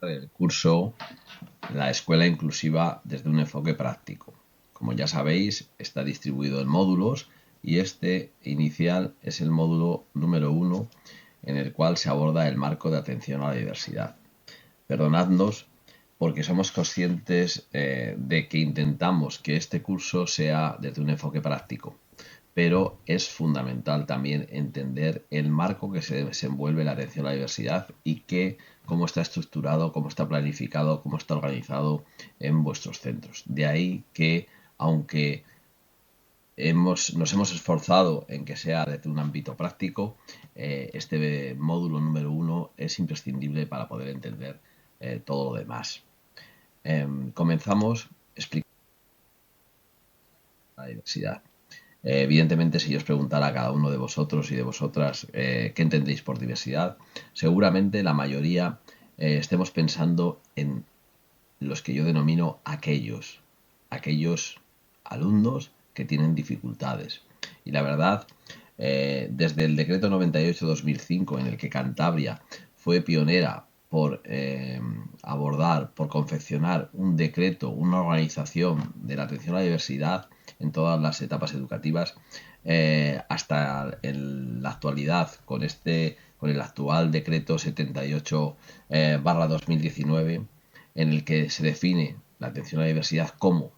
El curso La Escuela Inclusiva desde un enfoque práctico. Como ya sabéis, está distribuido en módulos y este inicial es el módulo número 1 en el cual se aborda el marco de atención a la diversidad. Perdonadnos porque somos conscientes de que intentamos que este curso sea desde un enfoque práctico, pero es fundamental también entender el marco que se desenvuelve la atención a la diversidad y cómo está estructurado, cómo está planificado, cómo está organizado en vuestros centros. De ahí que, aunque nos hemos esforzado en que sea desde un ámbito práctico, este módulo número 1 es imprescindible para poder entender todo lo demás. Comenzamos explicando la diversidad. Evidentemente, si yo os preguntara a cada uno de vosotros y de vosotras qué entendéis por diversidad, seguramente la mayoría estemos pensando en los que yo denomino aquellos alumnos que tienen dificultades. Y la verdad, desde el decreto 98-2005, en el que Cantabria fue pionera por abordar, por confeccionar un decreto, una organización de la atención a la diversidad en todas las etapas educativas, hasta la actualidad con el actual decreto 78 2019, en el que se define la atención a la diversidad como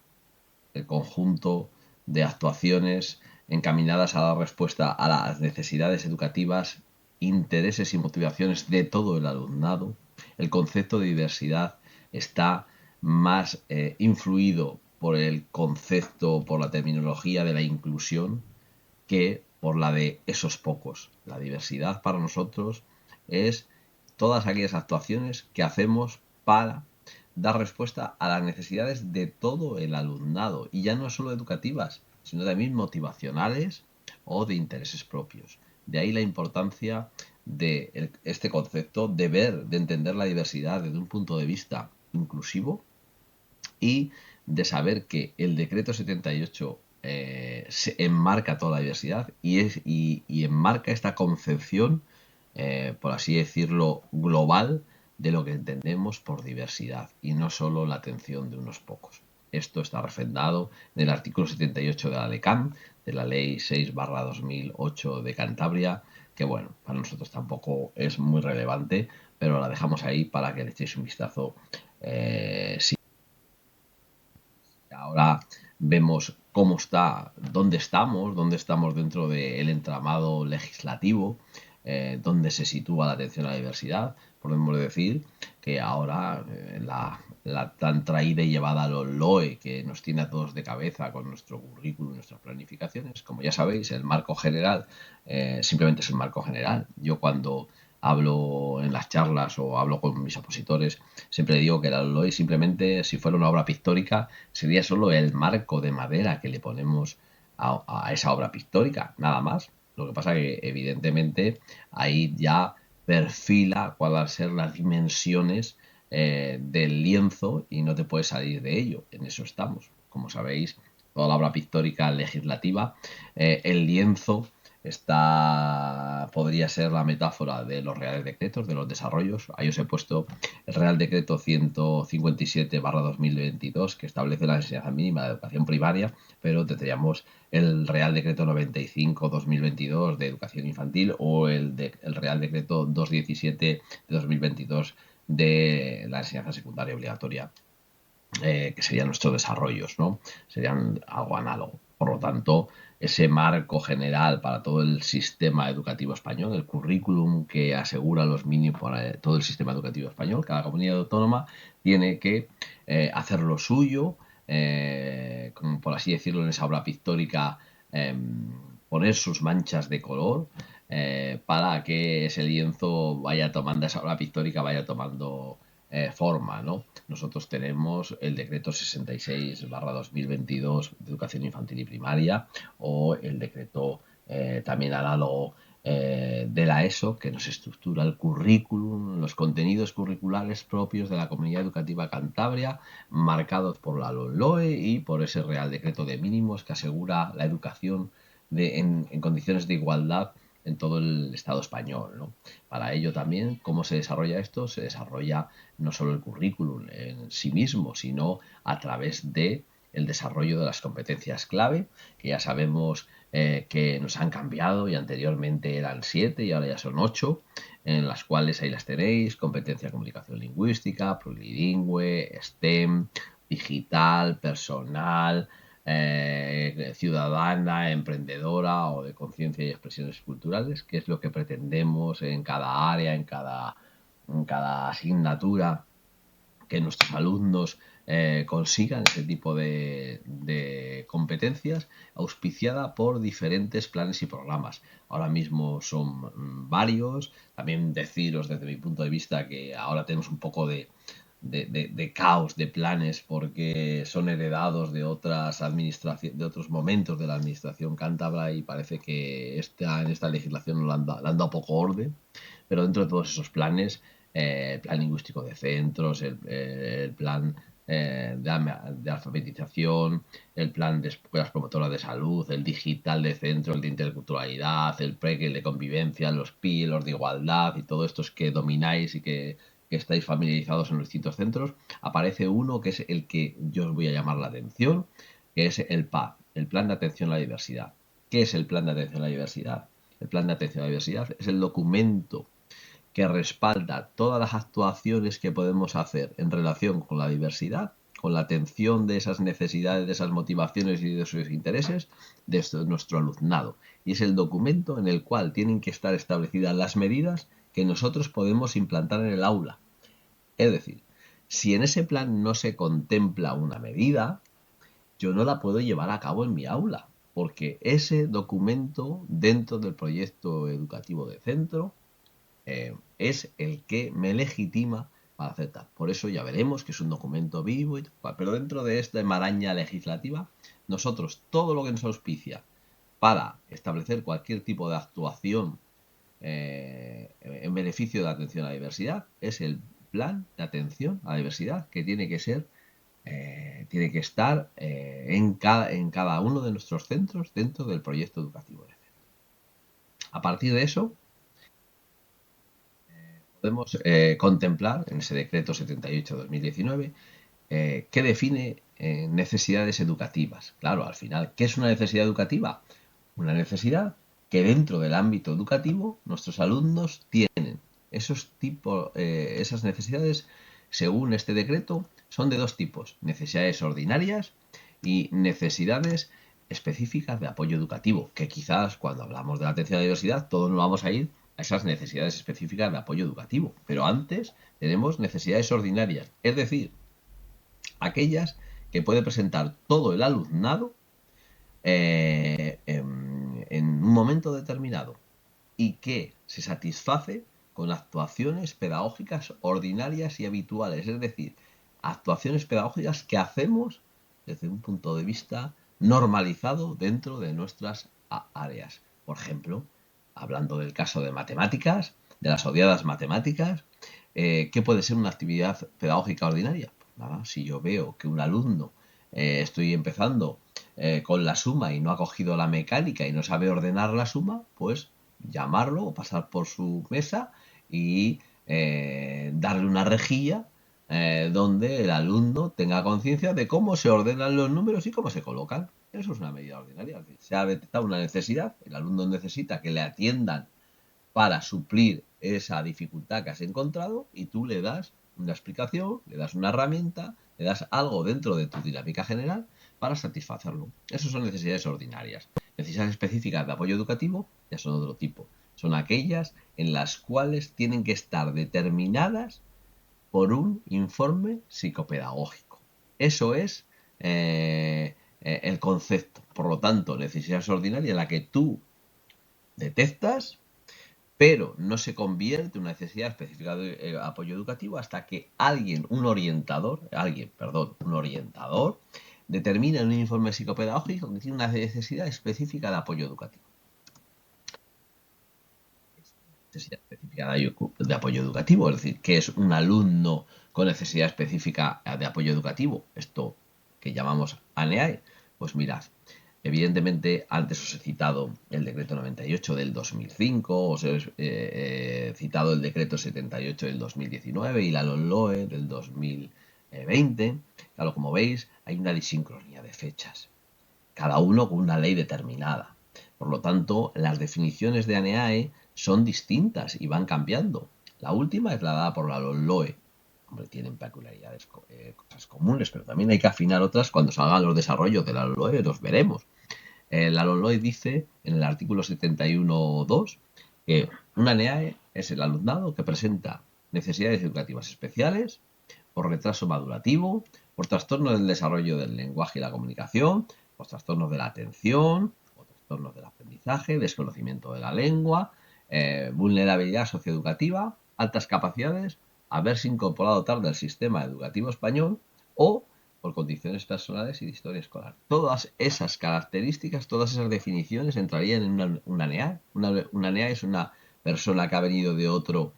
el conjunto de actuaciones encaminadas a dar respuesta a las necesidades educativas, intereses y motivaciones de todo el alumnado. El concepto de diversidad está más influido por el concepto, por la terminología de la inclusión, que por la de esos pocos. La diversidad para nosotros es todas aquellas actuaciones que hacemos para dar respuesta a las necesidades de todo el alumnado, y ya no solo educativas, sino también motivacionales o de intereses propios. De ahí la importancia de este concepto, de entender la diversidad desde un punto de vista inclusivo, y de saber que el decreto 78 se enmarca toda la diversidad y enmarca esta concepción, por así decirlo, global de lo que entendemos por diversidad y no solo la atención de unos pocos. Esto está refrendado en el artículo 78 de la LECAM, de la Ley 6/2008 de Cantabria, que bueno, para nosotros tampoco es muy relevante, pero la dejamos ahí para que le echéis un vistazo. Si Ahora vemos dónde estamos dentro del entramado legislativo, dónde se sitúa la atención a la diversidad. Podemos decir que ahora la tan traída y llevada a los LOE, que nos tiene a todos de cabeza con nuestro currículum y nuestras planificaciones, como ya sabéis, el marco general simplemente es un marco general. Yo cuando hablo en las charlas o hablo con mis opositores, siempre digo que la LOE simplemente, si fuera una obra pictórica, sería solo el marco de madera que le ponemos a esa obra pictórica, nada más. Lo que pasa que evidentemente ahí ya perfila cuáles van a ser las dimensiones del lienzo y no te puedes salir de ello. En eso estamos. Como sabéis, toda la obra pictórica legislativa, el lienzo podría ser la metáfora de los reales decretos, de los desarrollos. Ahí os he puesto el Real Decreto 157/2022, que establece la enseñanza mínima de educación primaria, pero tendríamos el Real Decreto 95/2022 de educación infantil, o el Real Decreto 217/2022 de la enseñanza secundaria obligatoria, que serían nuestros desarrollos, ¿no? Serían algo análogo. Por lo tanto, ese marco general para todo el sistema educativo español, el currículum que asegura los mínimos para todo el sistema educativo español, cada comunidad autónoma tiene que hacer lo suyo, como por así decirlo, en esa obra pictórica, poner sus manchas de color, para que ese lienzo vaya tomando, esa obra pictórica vaya tomando forma, ¿no? Nosotros tenemos el decreto 66/2022 de educación infantil y primaria, o el decreto también análogo de la ESO, que nos estructura el currículum, los contenidos curriculares propios de la Comunidad Educativa Cantabria, marcados por la LOE y por ese Real Decreto de Mínimos que asegura la educación en condiciones de igualdad en todo el Estado español, ¿no? Para ello también, ¿cómo se desarrolla esto? Se desarrolla no solo el currículum en sí mismo, sino a través de el desarrollo de las competencias clave, que ya sabemos que nos han cambiado y anteriormente eran 7 y ahora ya son 8, en las cuales ahí las tenéis: competencia de comunicación lingüística, plurilingüe, STEM, digital, personal, ciudadana, emprendedora o de conciencia y expresiones culturales, que es lo que pretendemos en cada área, en cada asignatura, que nuestros alumnos consigan ese tipo de competencias, auspiciada por diferentes planes y programas. Ahora mismo son varios. También deciros desde mi punto de vista que ahora tenemos un poco de caos de planes porque son heredados de otras administraciones, de otros momentos de la administración cántabra, y parece que en esta legislación le han dado poco orden. Pero dentro de todos esos planes, el plan lingüístico de centros, el plan de alfabetización, el plan de escuelas promotoras de salud, el digital de centro, el de interculturalidad, el PREC, el de convivencia, los PI, los de igualdad y todo esto es que domináis y que estáis familiarizados en los distintos centros, aparece uno que es el que yo os voy a llamar la atención, que es el PAD, el Plan de Atención a la Diversidad. ¿Qué es el Plan de Atención a la Diversidad? El Plan de Atención a la Diversidad es el documento que respalda todas las actuaciones que podemos hacer en relación con la diversidad, con la atención de esas necesidades, de esas motivaciones y de sus intereses de nuestro alumnado. Y es el documento en el cual tienen que estar establecidas las medidas que nosotros podemos implantar en el aula. Es decir, si en ese plan no se contempla una medida, yo no la puedo llevar a cabo en mi aula, porque ese documento dentro del proyecto educativo de centro es el que me legitima para hacer tal. Por eso ya veremos que es un documento vivo y tal, pero dentro de esta maraña legislativa, nosotros todo lo que nos auspicia para establecer cualquier tipo de actuación en beneficio de la atención a la diversidad es el plan de atención a la diversidad, que tiene que ser tiene que estar en cada uno de nuestros centros dentro del proyecto educativo. A partir de eso, podemos contemplar en ese decreto 78/2019 que define necesidades educativas. Claro, al final, ¿qué es una necesidad educativa? Una necesidad que dentro del ámbito educativo nuestros alumnos tienen. Esas necesidades, según este decreto, son de dos tipos: necesidades ordinarias y necesidades específicas de apoyo educativo, que quizás cuando hablamos de la atención a la diversidad todos nos vamos a ir a esas necesidades específicas de apoyo educativo. Pero antes tenemos necesidades ordinarias, es decir, aquellas que puede presentar todo el alumnado en un momento determinado y que se satisface con actuaciones pedagógicas ordinarias y habituales, es decir, actuaciones pedagógicas que hacemos desde un punto de vista normalizado dentro de nuestras áreas. Por ejemplo, hablando del caso de matemáticas, de las odiadas matemáticas, ¿qué puede ser una actividad pedagógica ordinaria? Pues nada, si yo veo que un alumno estoy empezando con la suma y no ha cogido la mecánica y no sabe ordenar la suma, pues llamarlo o pasar por su mesa y darle una rejilla donde el alumno tenga conciencia de cómo se ordenan los números y cómo se colocan. Eso es una medida ordinaria. Se ha detectado una necesidad, el alumno necesita que le atiendan para suplir esa dificultad que has encontrado y tú le das una explicación, le das una herramienta, le das algo dentro de tu dinámica general para satisfacerlo. Esas son necesidades ordinarias. Necesidades específicas de apoyo educativo ya son otro tipo. Son aquellas en las cuales tienen que estar determinadas por un informe psicopedagógico. Eso es el concepto. Por lo tanto, necesidades ordinarias en la que tú detectas, pero no se convierte en una necesidad específica de apoyo educativo hasta que un orientador, determina en un informe psicopedagógico que tiene una necesidad específica de apoyo educativo. Necesidad específica de apoyo educativo, es decir, ¿qué es un alumno con necesidad específica de apoyo educativo? Esto que llamamos ANEAE. Pues mirad, Evidentemente, antes os he citado el decreto 98 del 2005, os he citado el decreto 78 del 2019 y la LOMLOE del 2020. Claro, como veis, hay una disincronía de fechas, cada uno con una ley determinada. Por lo tanto, las definiciones de ANEAE son distintas y van cambiando. La última es la dada por la LOMLOE. Hombre, tienen peculiaridades, cosas comunes, pero también hay que afinar otras cuando salgan los desarrollos de la LOMLOE, los veremos. La LOMLOE dice en el artículo 71.2 que una ANEAE es el alumnado que presenta necesidades educativas especiales por retraso madurativo, por trastorno del desarrollo del lenguaje y la comunicación, por trastornos de la atención, o trastornos del aprendizaje, desconocimiento de la lengua, vulnerabilidad socioeducativa, altas capacidades, haberse incorporado tarde al sistema educativo español o por condiciones personales y de historia escolar. Todas esas características, todas esas definiciones entrarían en una NEA. Una NEA es una persona que ha venido de otro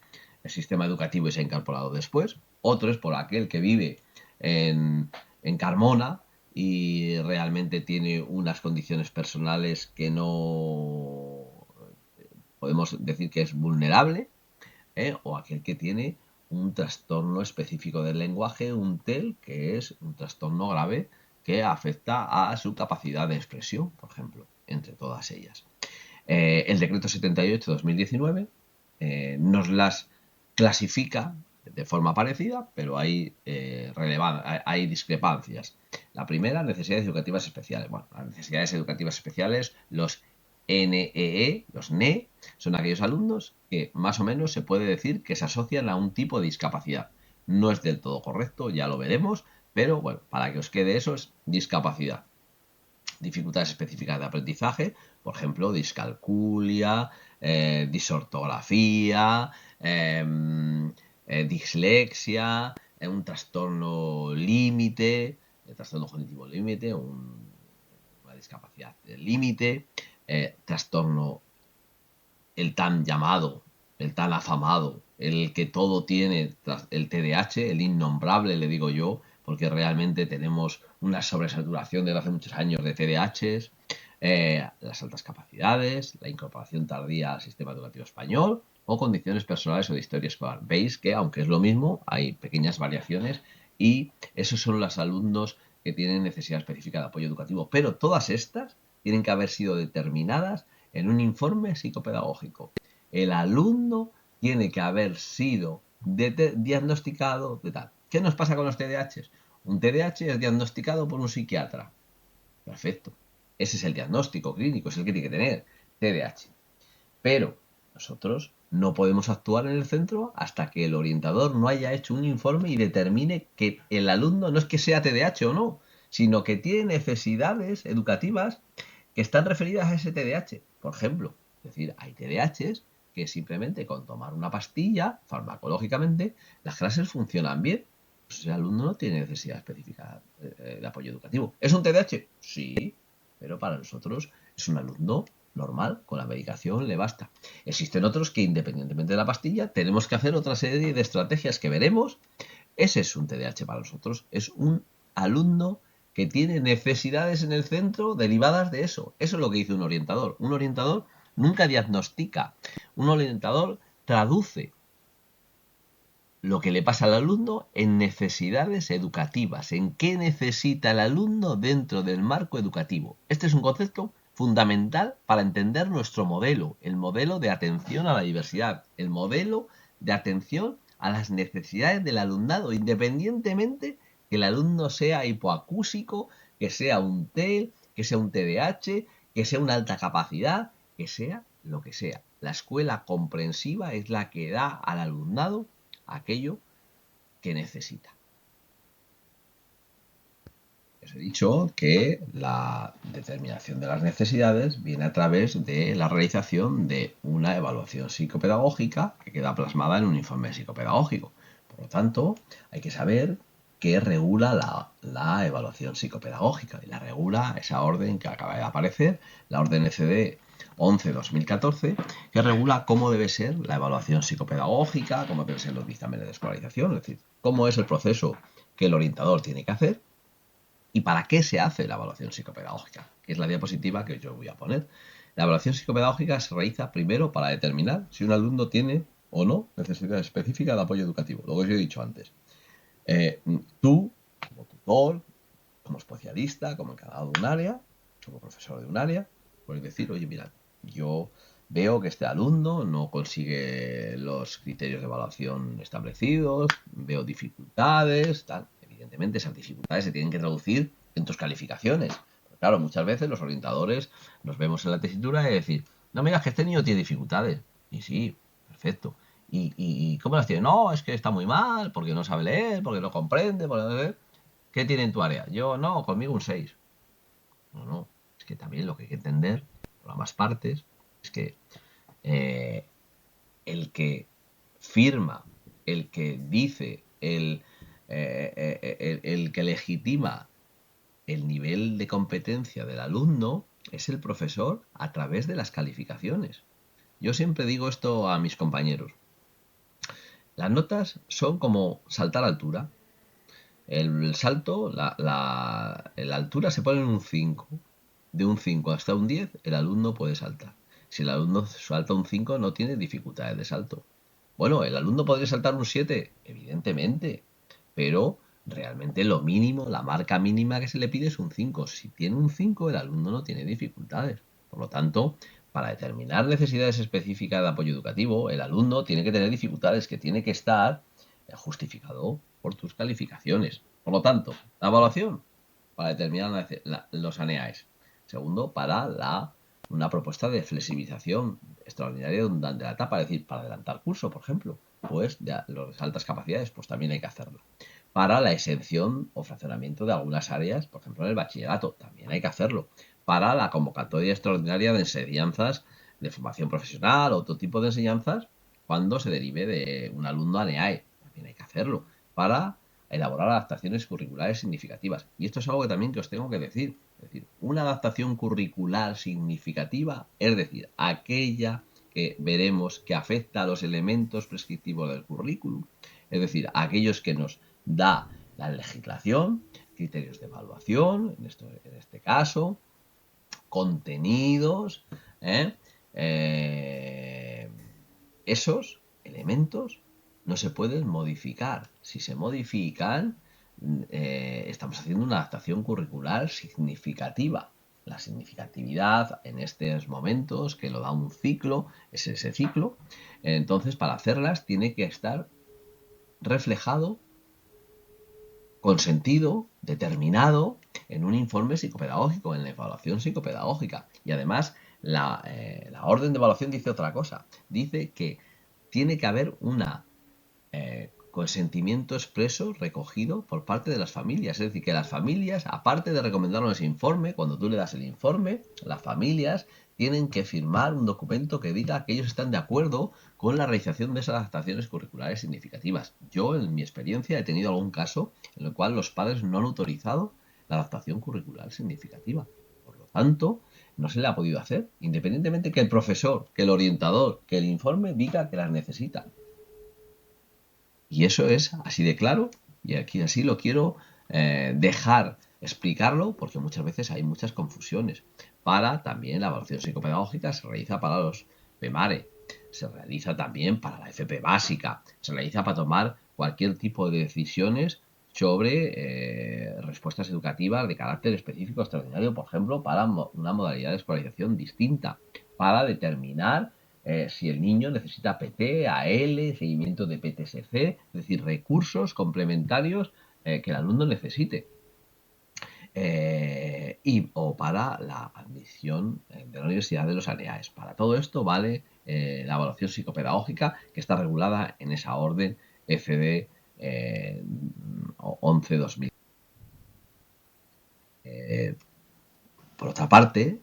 sistema educativo y se ha incorporado después. Otro es por aquel que vive en Carmona y realmente tiene unas condiciones personales que no podemos decir que es vulnerable, o aquel que tiene un trastorno específico del lenguaje, un TEL, que es un trastorno grave que afecta a su capacidad de expresión, por ejemplo, entre todas ellas. El decreto 78-2019 nos las clasifica de forma parecida, pero hay discrepancias. La primera, necesidades educativas especiales. Bueno, las necesidades educativas especiales, los NEE, los NE, son aquellos alumnos que más o menos se puede decir que se asocian a un tipo de discapacidad. No es del todo correcto, ya lo veremos, pero bueno, para que os quede eso es discapacidad. Dificultades específicas de aprendizaje, por ejemplo, discalculia, disortografía, dislexia, un trastorno límite, trastorno cognitivo límite, una discapacidad límite, trastorno, el tan llamado, el tan afamado, el que todo tiene, el TDAH, el innombrable, le digo yo, porque realmente tenemos una sobresaturación desde hace muchos años de TDAHs, las altas capacidades, la incorporación tardía al sistema educativo español o condiciones personales o de historia escolar. Veis que, aunque es lo mismo, hay pequeñas variaciones y esos son los alumnos que tienen necesidad específica de apoyo educativo. Pero todas estas tienen que haber sido determinadas en un informe psicopedagógico. El alumno tiene que haber sido diagnosticado de tal. ¿Qué nos pasa con los TDAH? Un TDAH es diagnosticado por un psiquiatra. Perfecto. Ese es el diagnóstico clínico, es el que tiene que tener TDAH. Pero nosotros no podemos actuar en el centro hasta que el orientador no haya hecho un informe y determine que el alumno no es que sea TDAH o no, sino que tiene necesidades educativas que están referidas a ese TDAH. Por ejemplo, es decir, hay TDAHs que simplemente con tomar una pastilla, farmacológicamente, las clases funcionan bien. Pues ese alumno no tiene necesidad específica de apoyo educativo. ¿Es un TDAH? Sí, pero para nosotros es un alumno normal, con la medicación le basta. Existen otros que independientemente de la pastilla tenemos que hacer otra serie de estrategias que veremos. Ese es un TDAH para nosotros, es un alumno que tiene necesidades en el centro derivadas de eso. Eso es lo que dice un orientador. Un orientador nunca diagnostica, un orientador traduce lo que le pasa al alumno en necesidades educativas, en qué necesita el alumno dentro del marco educativo. Este es un concepto fundamental para entender nuestro modelo, el modelo de atención a la diversidad, el modelo de atención a las necesidades del alumnado, independientemente que el alumno sea hipoacúsico, que sea un TEL, que sea un TDAH, que sea una alta capacidad, que sea lo que sea. La escuela comprensiva es la que da al alumnado aquello que necesita. Os he dicho que la determinación de las necesidades viene a través de la realización de una evaluación psicopedagógica que queda plasmada en un informe psicopedagógico. Por lo tanto, hay que saber qué regula la evaluación psicopedagógica y la regula esa orden que acaba de aparecer, la orden ECD 11-2014, que regula cómo debe ser la evaluación psicopedagógica, cómo deben ser los dictámenes de escolarización, es decir, cómo es el proceso que el orientador tiene que hacer ¿Y para qué se hace la evaluación psicopedagógica? Que es la diapositiva que yo voy a poner. La evaluación psicopedagógica se realiza primero para determinar si un alumno tiene o no necesidad específica de apoyo educativo, lo que os he dicho antes. Tú, como tutor, como especialista, como encargado de un área, como profesor de un área, puedes decir, oye, mira, yo veo que este alumno no consigue los criterios de evaluación establecidos, veo dificultades, tal. Evidentemente esas dificultades se tienen que traducir en tus calificaciones. Pero claro, muchas veces los orientadores nos vemos en la tesitura y decir, no me digas que este niño tiene dificultades. Y sí, perfecto. ¿Y cómo las tiene? No, es que está muy mal, porque no sabe leer, porque no comprende, porque no sé. ¿Qué tiene en tu área? Yo no, conmigo un 6. No, no. Es que también lo que hay que entender, por ambas partes, es que eh, el que firma, el que dice, el que legitima el nivel de competencia del alumno es el profesor a través de las calificaciones. Yo siempre digo esto a mis compañeros. Las notas son como saltar altura. El salto, la altura se pone en un 5. De un 5 hasta un 10, el alumno puede saltar. Si el alumno salta un 5, no tiene dificultades de salto. Bueno, ¿el alumno podría saltar un 7? Evidentemente. Pero realmente lo mínimo, la marca mínima que se le pide es un 5. Si tiene un 5, el alumno no tiene dificultades. Por lo tanto, para determinar necesidades específicas de apoyo educativo, el alumno tiene que tener dificultades, que tiene que estar justificado por tus calificaciones. Por lo tanto, la evaluación para determinar los ANEAES. Segundo, para una propuesta de flexibilización extraordinaria durante la etapa, es decir, para adelantar curso, por ejemplo, pues de las altas capacidades, pues también hay que hacerlo. Para la exención o fraccionamiento de algunas áreas, por ejemplo, en el bachillerato, también hay que hacerlo. Para la convocatoria extraordinaria de enseñanzas de formación profesional o otro tipo de enseñanzas, cuando se derive de un alumno ANEAE, también hay que hacerlo. Para elaborar adaptaciones curriculares significativas. Y esto es algo que también que os tengo que decir. Es decir, una adaptación curricular significativa, es decir, aquella que veremos que afecta a los elementos prescriptivos del currículum, es decir, aquellos que nos da la legislación, criterios de evaluación, en este caso, contenidos, ¿eh? Esos elementos no se pueden modificar. Si se modifican, estamos haciendo una adaptación curricular significativa. La significatividad en estos momentos, que lo da un ciclo, es ese ciclo. Entonces, para hacerlas, tiene que estar reflejado, consentido, determinado en un informe psicopedagógico, en la evaluación psicopedagógica. Y además, la orden de evaluación dice otra cosa. Dice que tiene que haber una consentimiento expreso recogido por parte de las familias. Es decir, que las familias, aparte de recomendarnos ese informe, cuando tú le das el informe, las familias tienen que firmar un documento que diga que ellos están de acuerdo con la realización de esas adaptaciones curriculares significativas. Yo, en mi experiencia, he tenido algún caso en el cual los padres no han autorizado la adaptación curricular significativa. Por lo tanto, no se le ha podido hacer, independientemente que el profesor, que el orientador, que el informe diga que las necesita. Y eso es así de claro, y aquí así lo quiero dejar explicarlo, porque muchas veces hay muchas confusiones. Para también la evaluación psicopedagógica se realiza para los PEMARE, se realiza también para la FP básica, se realiza para tomar cualquier tipo de decisiones sobre respuestas educativas de carácter específico extraordinario, por ejemplo, para una modalidad de escolarización distinta, para determinar si el niño necesita PT, AL, seguimiento de PTSC, es decir, recursos complementarios que el alumno necesite. O para la admisión de la Universidad de los ANEAES. Para todo esto vale la evaluación psicopedagógica que está regulada en esa orden FD 11-2000. Por otra parte,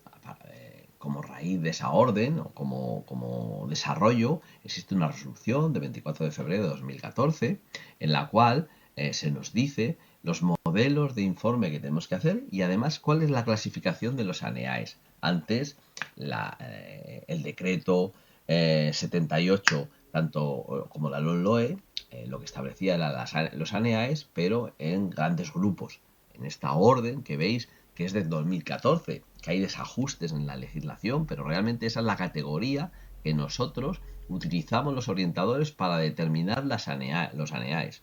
como raíz de esa orden o como desarrollo, existe una resolución de 24 de febrero de 2014 en la cual se nos dice los modelos de informe que tenemos que hacer y además cuál es la clasificación de los ANEAES. Antes, el decreto 78, tanto como la LOE, lo que establecía eran los ANEAES, pero en grandes grupos. en esta orden que veis que es del 2014, que hay desajustes en la legislación, pero realmente esa es la categoría que nosotros utilizamos los orientadores para determinar los ANEAES.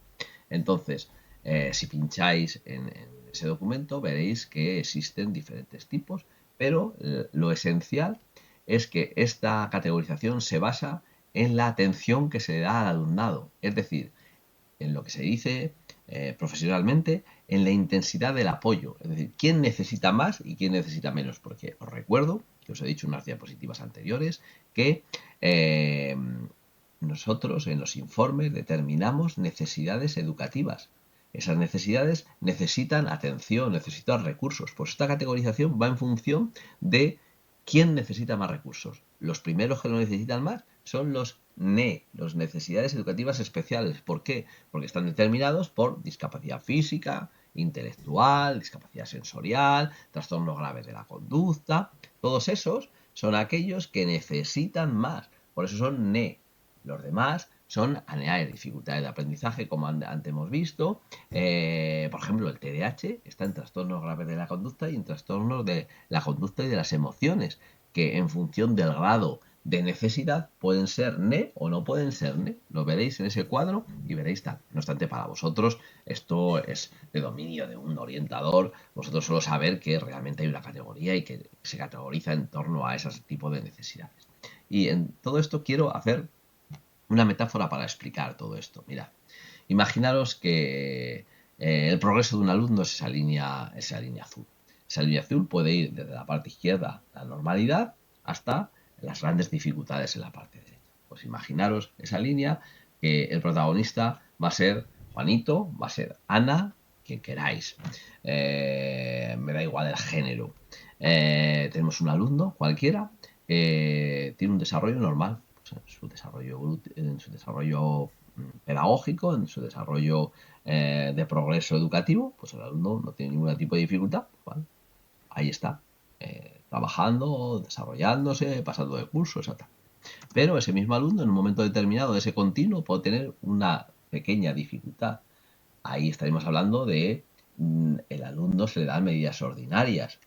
Entonces, si pincháis en ese documento veréis que existen diferentes tipos, pero lo esencial es que esta categorización se basa en la atención que se da al alumnado, es decir, en lo que se dice profesionalmente, en la intensidad del apoyo, es decir, quién necesita más y quién necesita menos, porque os recuerdo, que os he dicho en unas diapositivas anteriores, que nosotros en los informes determinamos necesidades educativas. Esas necesidades necesitan atención, necesitan recursos. Pues esta categorización va en función de quién necesita más recursos. Los primeros que lo necesitan más son los NE, los necesidades educativas especiales. ¿Por qué? Porque están determinados por discapacidad física, intelectual, discapacidad sensorial, trastornos graves de la conducta. Todos esos son aquellos que necesitan más. Por eso son NE. Los demás son ANEAE, dificultades de aprendizaje, como antes hemos visto. Por ejemplo, el TDAH está en trastornos graves de la conducta y en trastornos de la conducta y de las emociones, que en función del grado de necesidad pueden ser NE o no pueden ser NE. Lo veréis en ese cuadro y veréis tal. No obstante, para vosotros esto es de dominio de un orientador. Vosotros solo saber que realmente hay una categoría y que se categoriza en torno a ese tipo de necesidades. Y en todo esto quiero hacer una metáfora para explicar todo esto. Mirad, imaginaros que el progreso de un alumno es esa línea azul. Esa línea azul puede ir desde la parte izquierda, la normalidad, hasta las grandes dificultades en la parte derecha. Pues imaginaros esa línea, que el protagonista va a ser Juanito, va a ser Ana, quien queráis. Me da igual el género. Tenemos un alumno cualquiera que tiene un desarrollo normal, en su desarrollo pedagógico, en su desarrollo de progreso educativo, pues el alumno no tiene ningún tipo de dificultad. ¿Vale? Ahí está, trabajando, desarrollándose, pasando de cursos, etc. Pero ese mismo alumno, en un momento determinado de ese continuo, puede tener una pequeña dificultad. Ahí estaremos hablando de el alumno se le dan medidas ordinarias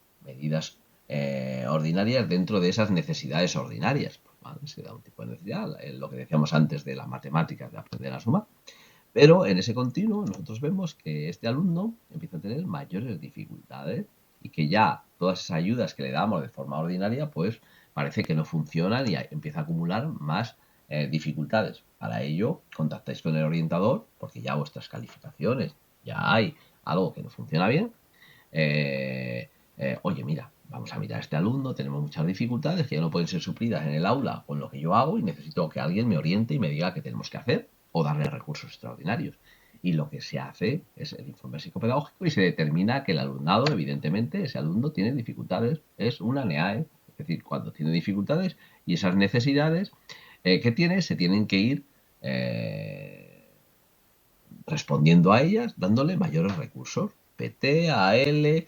dentro de esas necesidades ordinarias. ¿Vale? Se da un tipo de necesidad, lo que decíamos antes de las matemáticas, de aprender a sumar. Pero en ese continuo nosotros vemos que este alumno empieza a tener mayores dificultades y que ya todas esas ayudas que le damos de forma ordinaria, pues parece que no funcionan y empieza a acumular más dificultades. Para ello, contactáis con el orientador porque ya vuestras calificaciones, ya hay algo que no funciona bien. Oye, mira, vamos a mirar a este alumno, tenemos muchas dificultades que ya no pueden ser suplidas en el aula con lo que yo hago y necesito que alguien me oriente y me diga qué tenemos que hacer o darle recursos extraordinarios. Y lo que se hace es el informe psicopedagógico y se determina que el alumnado, evidentemente, ese alumno tiene dificultades, es una NEAE, es decir, cuando tiene dificultades y esas necesidades que tiene se tienen que ir respondiendo a ellas, dándole mayores recursos. PT, AL,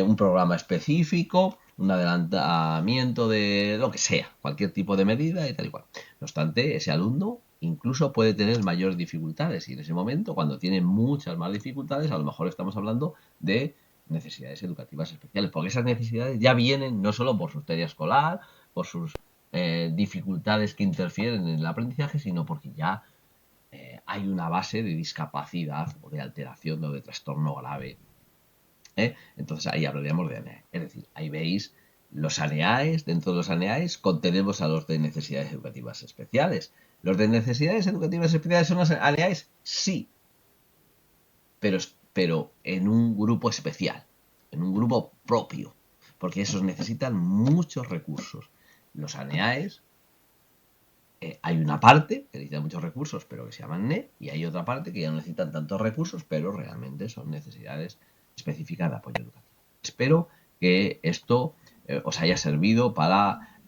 un programa específico, un adelantamiento de lo que sea, cualquier tipo de medida y tal y cual. No obstante, ese alumno incluso puede tener mayores dificultades y en ese momento, cuando tiene muchas más dificultades, a lo mejor estamos hablando de necesidades educativas especiales, porque esas necesidades ya vienen no solo por su tarea escolar, por sus dificultades que interfieren en el aprendizaje, sino porque ya hay una base de discapacidad o de alteración o de trastorno grave. Entonces ahí hablaríamos de ANEAE. Es decir, ahí veis los ANEAES, dentro de los ANEAES contenemos a los de necesidades educativas especiales. ¿Los de necesidades educativas especiales son los ANEAES? Sí, pero en un grupo especial, en un grupo propio, porque esos necesitan muchos recursos. Los ANEAES, hay una parte que necesita muchos recursos, pero que se llaman NE, y hay otra parte que ya no necesitan tantos recursos, pero realmente son necesidades específicas de apoyo educativo. Espero que esto os haya servido para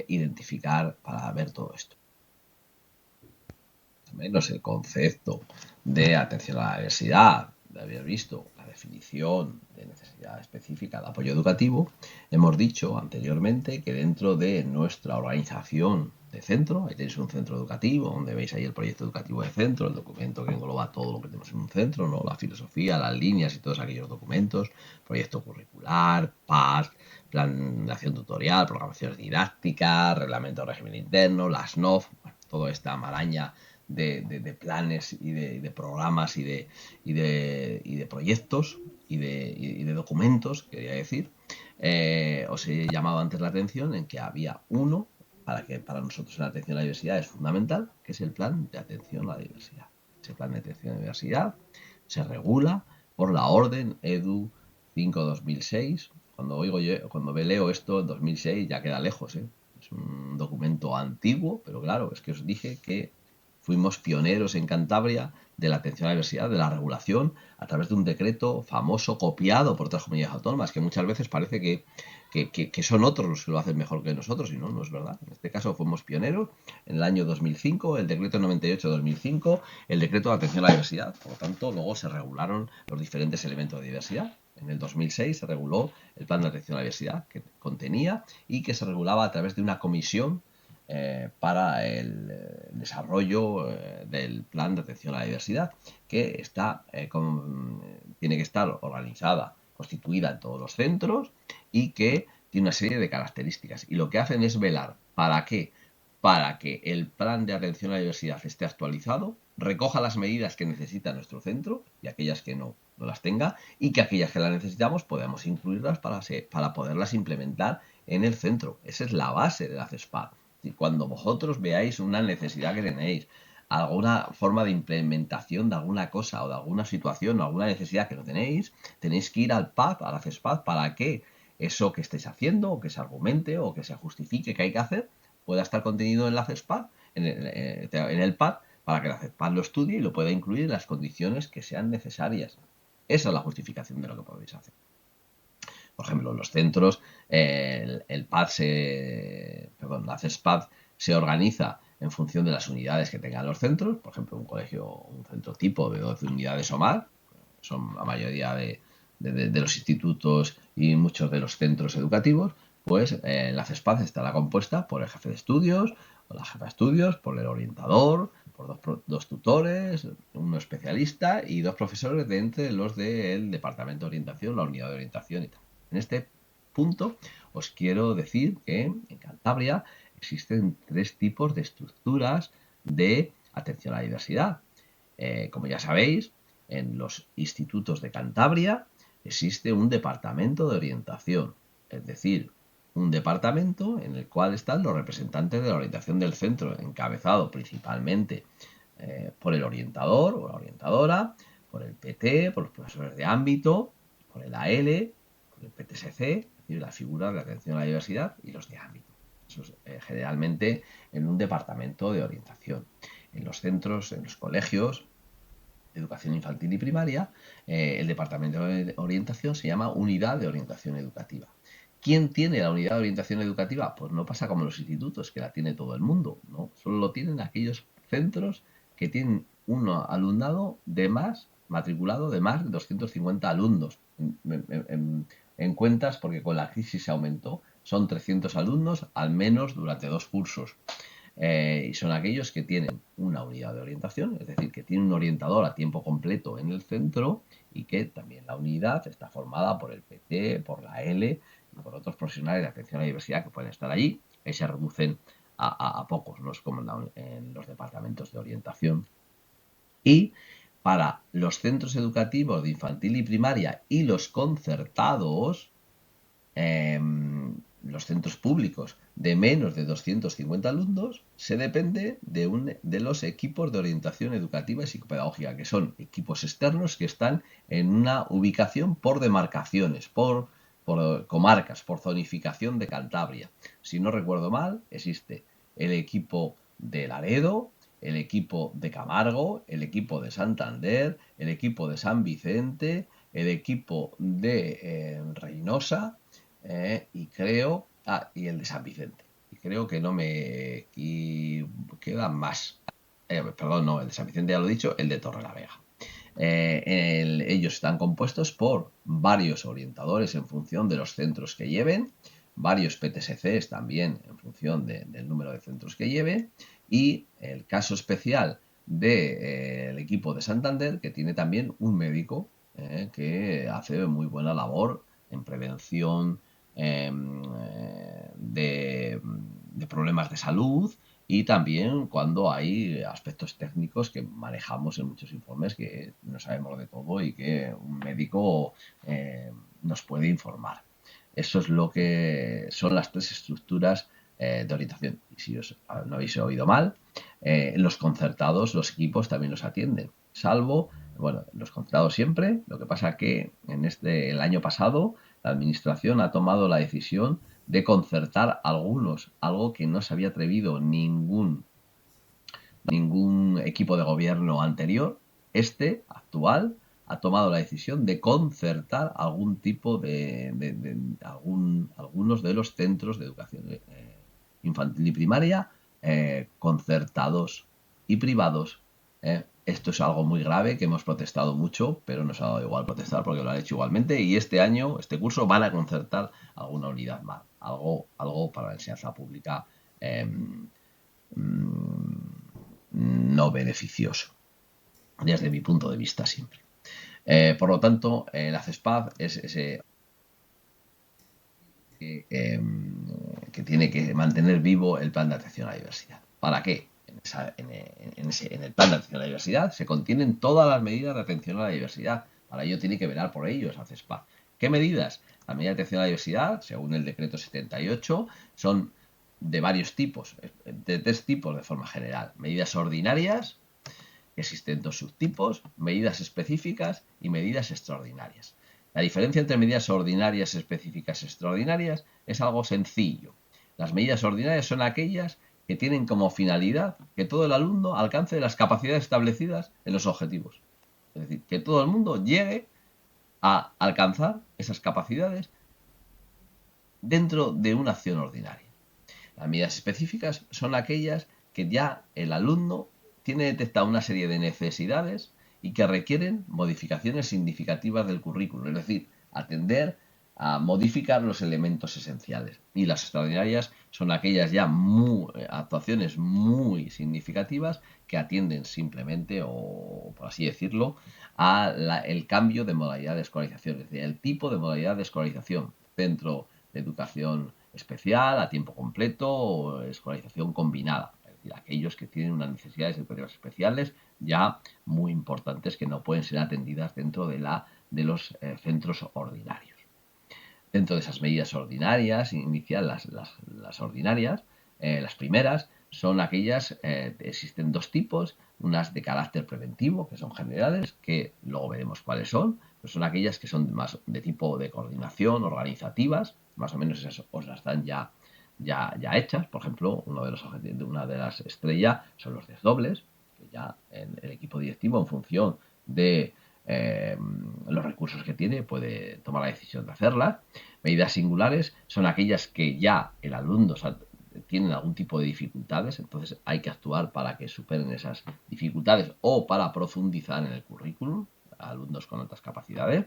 identificar, para ver todo esto. Menos el concepto de atención a la diversidad, de haber visto la definición de necesidad específica de apoyo educativo, hemos dicho anteriormente que dentro de nuestra organización de centro. Ahí tenéis un centro educativo, donde veis ahí el proyecto educativo de centro, el documento que engloba todo lo que tenemos en un centro, ¿no? La filosofía, las líneas y todos aquellos documentos, proyecto curricular, PAS, plan de acción tutorial, programaciones didácticas, reglamento de régimen interno, las NOF, bueno, toda esta maraña de planes y de programas y de proyectos y de documentos, quería decir. Os he llamado antes la atención en que había uno que para nosotros en la atención a la diversidad es fundamental, que es el plan de atención a la diversidad. Ese plan de atención a la diversidad se regula por la orden EDU 5-2006. Cuando leo esto en 2006 ya queda lejos, ¿eh? Es un documento antiguo, pero claro, es que os dije que fuimos pioneros en Cantabria de la atención a la diversidad, de la regulación, a través de un decreto famoso copiado por otras comunidades autónomas, que muchas veces parece que son otros los que lo hacen mejor que nosotros, y no es verdad. En este caso fuimos pioneros en el año 2005, el decreto 98-2005, el decreto de atención a la diversidad. Por lo tanto, luego se regularon los diferentes elementos de diversidad. En el 2006 se reguló el plan de atención a la diversidad que contenía y que se regulaba a través de una comisión para el desarrollo del plan de atención a la diversidad, que tiene que estar organizada, constituida en todos los centros y que tiene una serie de características. Y lo que hacen es velar para que el plan de atención a la diversidad esté actualizado, recoja las medidas que necesita nuestro centro y aquellas que no las tenga, y que aquellas que las necesitamos podamos incluirlas para poderlas implementar en el centro. Esa es la base de la CESPAD. Y cuando vosotros veáis una necesidad que tenéis, alguna forma de implementación de alguna cosa o de alguna situación o alguna necesidad que no tenéis que ir al PAD, a la CESPAD, para que eso que estéis haciendo o que se argumente o que se justifique que hay que hacer pueda estar contenido en la CESPAD, en el PAD, para que la CESPAD lo estudie y lo pueda incluir en las condiciones que sean necesarias. Esa es la justificación de lo que podéis hacer. Por ejemplo, en los centros, la CESPAD se organiza en función de las unidades que tengan los centros. Por ejemplo, un centro tipo de 12 unidades o más, son la mayoría de los institutos y muchos de los centros educativos, pues la CESPAD estará compuesta por el jefe de estudios o la jefa de estudios, por el orientador, por dos tutores, un especialista y dos profesores de entre los del departamento de orientación, la unidad de orientación y tal. En este punto os quiero decir que en Cantabria existen tres tipos de estructuras de atención a la diversidad. Como ya sabéis, en los institutos de Cantabria existe un departamento de orientación, es decir, un departamento en el cual están los representantes de la orientación del centro, encabezado principalmente por el orientador o la orientadora, por el PT, por los profesores de ámbito, por el AL, por el PTSC, es decir, la figura de atención a la diversidad y los de ámbito. Eso es generalmente en un departamento de orientación. En los centros, en los colegios de educación infantil y primaria, el departamento de orientación se llama Unidad de Orientación Educativa. ¿Quién tiene la unidad de orientación educativa? Pues no pasa como en los institutos, que la tiene todo el mundo, ¿no? Solo lo tienen aquellos centros que tienen un alumnado matriculado de más de 250 alumnos. En cuentas, porque con la crisis se aumentó, son 300 alumnos al menos durante 2 cursos. Y son aquellos que tienen una unidad de orientación, es decir, que tienen un orientador a tiempo completo en el centro y que también la unidad está formada por el PT, por la L y por otros profesionales de atención a la diversidad que pueden estar allí. Ahí se reducen a pocos, no es como en los departamentos de orientación. Y para los centros educativos de infantil y primaria y los concertados, los centros públicos de menos de 250 alumnos, se depende de los equipos de orientación educativa y psicopedagógica, que son equipos externos que están en una ubicación por demarcaciones, por comarcas, por zonificación de Cantabria. Si no recuerdo mal, existe el equipo de Laredo, el equipo de Camargo, el equipo de Santander, el equipo de San Vicente, el equipo de Reynosa, y el de San Vicente. Y creo que no me quedan más. Perdón, no, el de San Vicente ya lo he dicho, el de Torrelavega. Ellos están compuestos por varios orientadores en función de los centros que lleven, varios PTSCs también en función del número de centros que lleve, y el caso especial del equipo de Santander, que tiene también un médico que hace muy buena labor en prevención de problemas de salud, y también cuando hay aspectos técnicos que manejamos en muchos informes que no sabemos de todo y que un médico nos puede informar. Eso es lo que son las tres estructuras de orientación. Y si no habéis oído mal, los concertados, los equipos también los atienden, salvo, bueno, los concertados siempre. Lo que pasa que el año pasado la administración ha tomado la decisión de concertar algunos, algo que no se había atrevido ningún equipo de gobierno anterior. Este actual ha tomado la decisión de concertar algún tipo algunos de los centros de educación infantil y primaria concertados y privados. Esto es algo muy grave que hemos protestado mucho, pero nos ha dado igual protestar porque lo han hecho igualmente, y este año, este curso, van a concertar alguna unidad más, algo para la enseñanza pública eh, no beneficioso, desde mi punto de vista siempre. Por lo tanto, la CESPAD es ese que tiene que mantener vivo el plan de atención a la diversidad. ¿Para qué? En el plan de atención a la diversidad se contienen todas las medidas de atención a la diversidad. Para ello tiene que velar por ello esa CESPAD. ¿Qué medidas? Las medidas de atención a la diversidad, según el decreto 78, son de varios tipos, de tres tipos de forma general. Medidas ordinarias, que existen dos subtipos, medidas específicas y medidas extraordinarias. La diferencia entre medidas ordinarias, específicas y extraordinarias es algo sencillo. Las medidas ordinarias son aquellas que tienen como finalidad que todo el alumno alcance las capacidades establecidas en los objetivos. Es decir, que todo el mundo llegue a alcanzar esas capacidades dentro de una acción ordinaria. Las medidas específicas son aquellas que ya el alumno tiene detectada una serie de necesidades y que requieren modificaciones significativas del currículum, es decir, atender a modificar los elementos esenciales. Y las extraordinarias son aquellas ya actuaciones muy significativas que atienden simplemente, o por así decirlo, el cambio de modalidad de escolarización, es decir, el tipo de modalidad de escolarización, centro de educación especial, a tiempo completo o escolarización combinada. Es decir, aquellos que tienen unas necesidades educativas especiales ya muy importantes que no pueden ser atendidas dentro de los centros ordinarios. Dentro de esas medidas ordinarias, inicial las ordinarias, las primeras, son aquellas, existen dos tipos, unas de carácter preventivo, que son generales, que luego veremos cuáles son, pero son aquellas que son más de tipo de coordinación, organizativas, más o menos esas os las dan ya hechas. Por ejemplo, una de las estrellas son los desdobles, que ya el equipo directivo, en función de los recursos que tiene, puede tomar la decisión de hacerlas. Medidas singulares son aquellas que ya el alumno tienen algún tipo de dificultades, entonces hay que actuar para que superen esas dificultades o para profundizar en el currículum, alumnos con altas capacidades.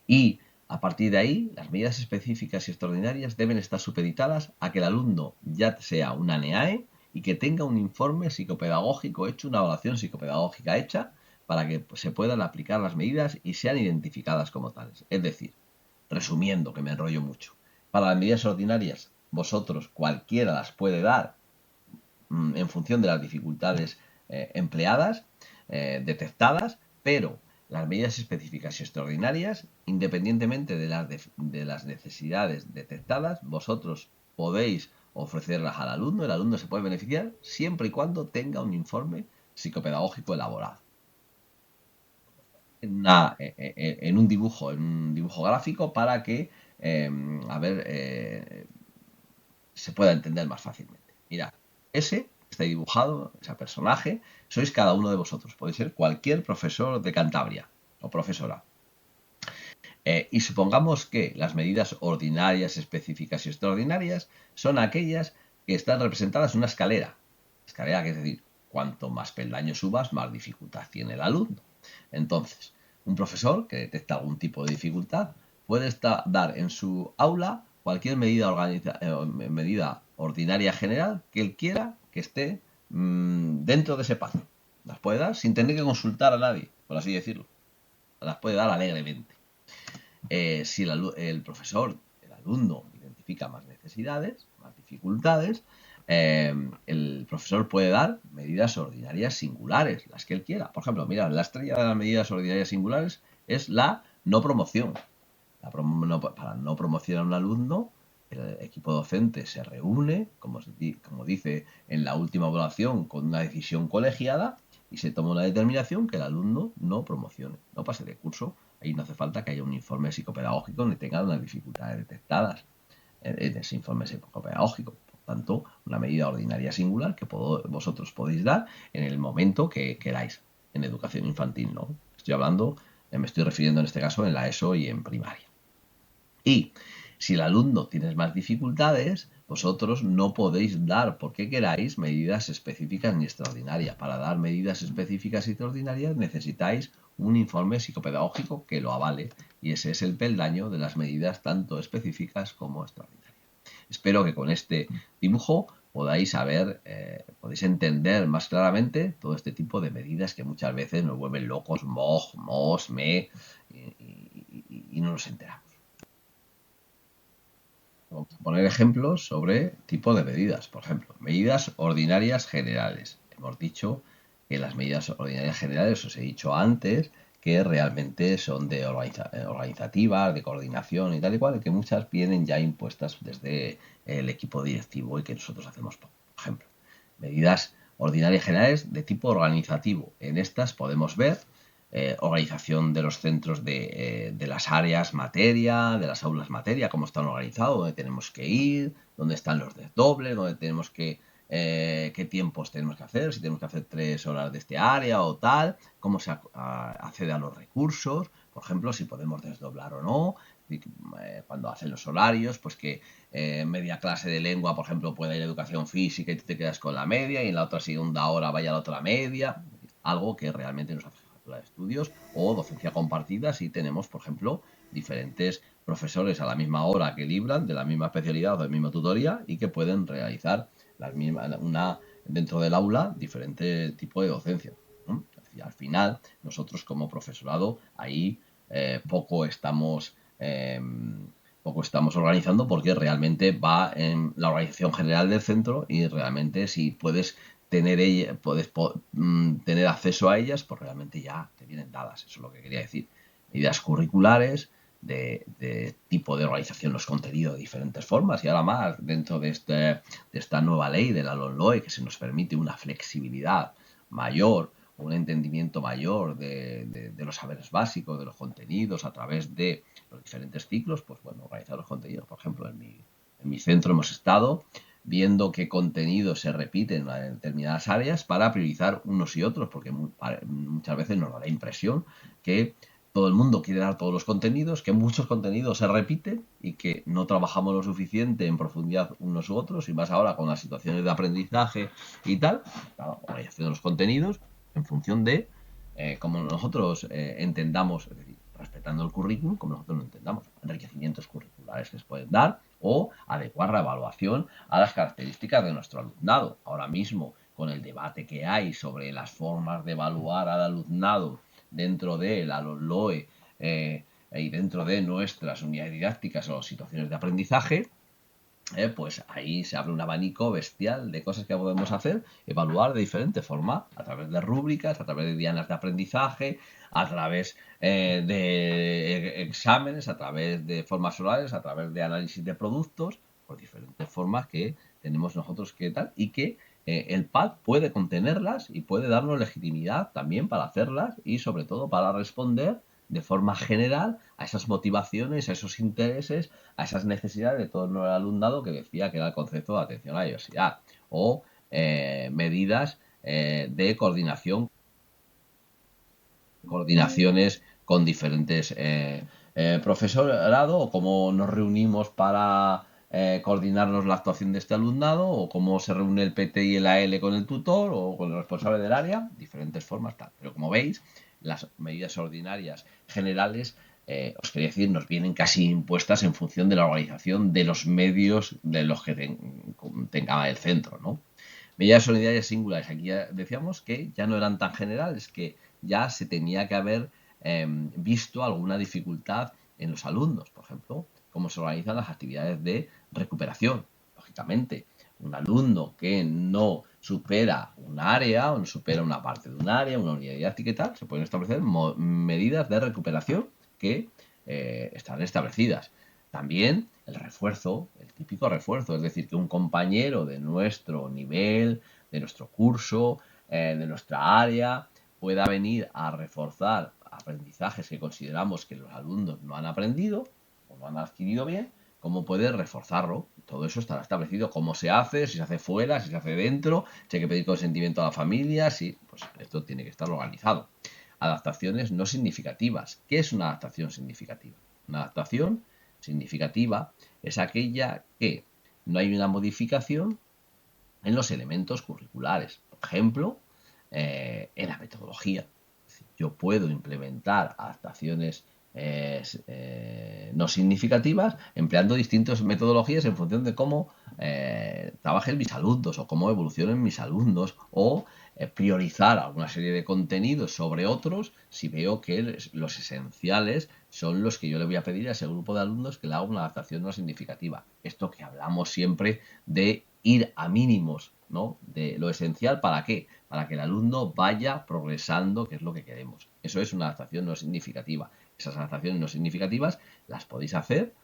Y a partir de ahí, las medidas específicas y extraordinarias deben estar supeditadas a que el alumno ya sea una NEAE y que tenga un informe psicopedagógico hecho, una evaluación psicopedagógica hecha, para que se puedan aplicar las medidas y sean identificadas como tales. Es decir, resumiendo, que me enrollo mucho, para las medidas ordinarias, vosotros cualquiera las puede dar en función de las dificultades empleadas, detectadas, pero las medidas específicas y extraordinarias, independientemente de las necesidades detectadas, vosotros podéis ofrecerlas al alumno, el alumno se puede beneficiar siempre y cuando tenga un informe psicopedagógico elaborado. En un dibujo gráfico para que, se pueda entender más fácilmente. Mirad, ese está dibujado, ese personaje, sois cada uno de vosotros. Podéis ser cualquier profesor de Cantabria o profesora. Y supongamos que las medidas ordinarias, específicas y extraordinarias son aquellas que están representadas en una escalera. Escalera, que es decir, cuanto más peldaños subas, más dificultad tiene el alumno. Entonces, un profesor que detecta algún tipo de dificultad puede dar en su aula cualquier medida ordinaria general que él quiera que esté dentro de ese patio. Las puede dar sin tener que consultar a nadie, por así decirlo. Las puede dar alegremente. Si el profesor, el alumno, identifica más necesidades, más dificultades, el profesor puede dar medidas ordinarias singulares, las que él quiera. Por ejemplo, mira, la estrella de las medidas ordinarias singulares es la no promoción. Para no promocionar a un alumno, el equipo docente se reúne, como dice en la última evaluación, con una decisión colegiada y se toma una determinación que el alumno no promocione, no pase de curso. Ahí no hace falta que haya un informe psicopedagógico ni tenga unas dificultades detectadas en ese informe psicopedagógico. Por tanto, una medida ordinaria singular que vosotros podéis dar en el momento que queráis. En educación infantil no. Me estoy refiriendo en este caso en la ESO y en primaria. Y si el alumno tiene más dificultades, vosotros no podéis dar, porque queráis, medidas específicas ni extraordinarias. Para dar medidas específicas y extraordinarias necesitáis un informe psicopedagógico que lo avale. Y ese es el peldaño de las medidas tanto específicas como extraordinarias. Espero que con este dibujo podéis entender más claramente todo este tipo de medidas que muchas veces nos vuelven locos, y no nos enteramos. Vamos a poner ejemplos sobre tipo de medidas. Por ejemplo, medidas ordinarias generales. Hemos dicho que las medidas ordinarias generales, os he dicho antes, que realmente son de organizativas, de coordinación y tal y cual, que muchas vienen ya impuestas desde el equipo directivo y que nosotros hacemos, por ejemplo. Medidas ordinarias generales de tipo organizativo. En estas podemos ver organización de los centros de las áreas materia, de las aulas materia, cómo están organizados, dónde tenemos que ir, dónde están los desdobles, dónde tenemos qué tiempos tenemos que hacer, si tenemos que hacer 3 horas de este área o tal, cómo se accede a los recursos, por ejemplo, si podemos desdoblar o no, cuando hacen los horarios, pues que media clase de lengua, por ejemplo, pueda ir a educación física y tú te quedas con la media y en la otra segunda hora vaya a la otra media, algo que realmente nos hace de estudios o docencia compartida si tenemos, por ejemplo, diferentes profesores a la misma hora que libran de la misma especialidad o de la misma tutoría y que pueden realizar dentro del aula diferente tipo de docencia. ¿No? Es decir, al final, nosotros como profesorado ahí poco estamos organizando porque realmente va en la organización general del centro y realmente si puedes tener acceso a ellas, pues realmente ya te vienen dadas. Eso es lo que quería decir. Medidas curriculares, de tipo de organización los contenidos de diferentes formas y ahora más dentro de esta nueva ley de la LOMLOE que se nos permite una flexibilidad mayor, un entendimiento mayor de los saberes básicos, de los contenidos a través de los diferentes ciclos, pues bueno, organizar los contenidos. Por ejemplo, en mi centro hemos estado viendo qué contenidos se repiten en determinadas áreas para priorizar unos y otros, porque muchas veces nos da la impresión que todo el mundo quiere dar todos los contenidos, que muchos contenidos se repiten y que no trabajamos lo suficiente en profundidad unos u otros, y más ahora con las situaciones de aprendizaje y tal, la organización de los contenidos en función de cómo nosotros entendamos, es decir, respetando el currículum, como nosotros lo entendamos, enriquecimientos curriculares que se pueden dar o adecuar la evaluación a las características de nuestro alumnado. Ahora mismo, con el debate que hay sobre las formas de evaluar al alumnado dentro de la LOE y dentro de nuestras unidades didácticas o situaciones de aprendizaje, pues ahí se abre un abanico bestial de cosas que podemos hacer, evaluar de diferente forma, a través de rúbricas, a través de dianas de aprendizaje, a través de exámenes, a través de formas orales, a través de análisis de productos, por diferentes formas que tenemos nosotros que tal, y que el PAD puede contenerlas y puede darnos legitimidad también para hacerlas y sobre todo para responder de forma general a esas motivaciones, a esos intereses, a esas necesidades de todo el alumnado que decía que era el concepto de atención a la diversidad o medidas de coordinaciones con diferentes profesorado o cómo nos reunimos para coordinarnos la actuación de este alumnado o cómo se reúne el PT y el AL con el tutor o con el responsable del área, diferentes formas tal. Pero como veis, las medidas ordinarias generales os quería decir, nos vienen casi impuestas en función de la organización de los medios de los que tenga el centro, ¿no? Medidas solidarias singulares. Aquí ya decíamos que ya no eran tan generales, que ya se tenía que haber visto alguna dificultad en los alumnos, por ejemplo, cómo se organizan las actividades de recuperación. Lógicamente, un alumno que no supera un área o no supera una parte de un área, una unidad didáctica y tal, se pueden establecer medidas de recuperación que están establecidas. También el refuerzo, el típico refuerzo, es decir, que un compañero de nuestro nivel, de nuestro curso, de nuestra área, pueda venir a reforzar aprendizajes que consideramos que los alumnos no han aprendido o no han adquirido bien, cómo puede reforzarlo. Todo eso estará establecido, cómo se hace, si se hace fuera, si se hace dentro, si hay que pedir consentimiento a la familia, sí, pues esto tiene que estar organizado. Adaptaciones no significativas. ¿Qué es una adaptación significativa? Una adaptación significativa es aquella que no hay una modificación en los elementos curriculares. Por ejemplo, en la metodología. Yo puedo implementar adaptaciones no significativas empleando distintas metodologías en función de cómo trabajen mis alumnos o cómo evolucionen mis alumnos o priorizar alguna serie de contenidos sobre otros si veo que los esenciales son los que yo le voy a pedir a ese grupo de alumnos que le haga una adaptación no significativa. Esto que hablamos siempre de ir a mínimos, ¿no? De lo esencial, ¿para qué? Para que el alumno vaya progresando, que es lo que queremos. Eso es una adaptación no significativa. Esas adaptaciones no significativas las podéis hacer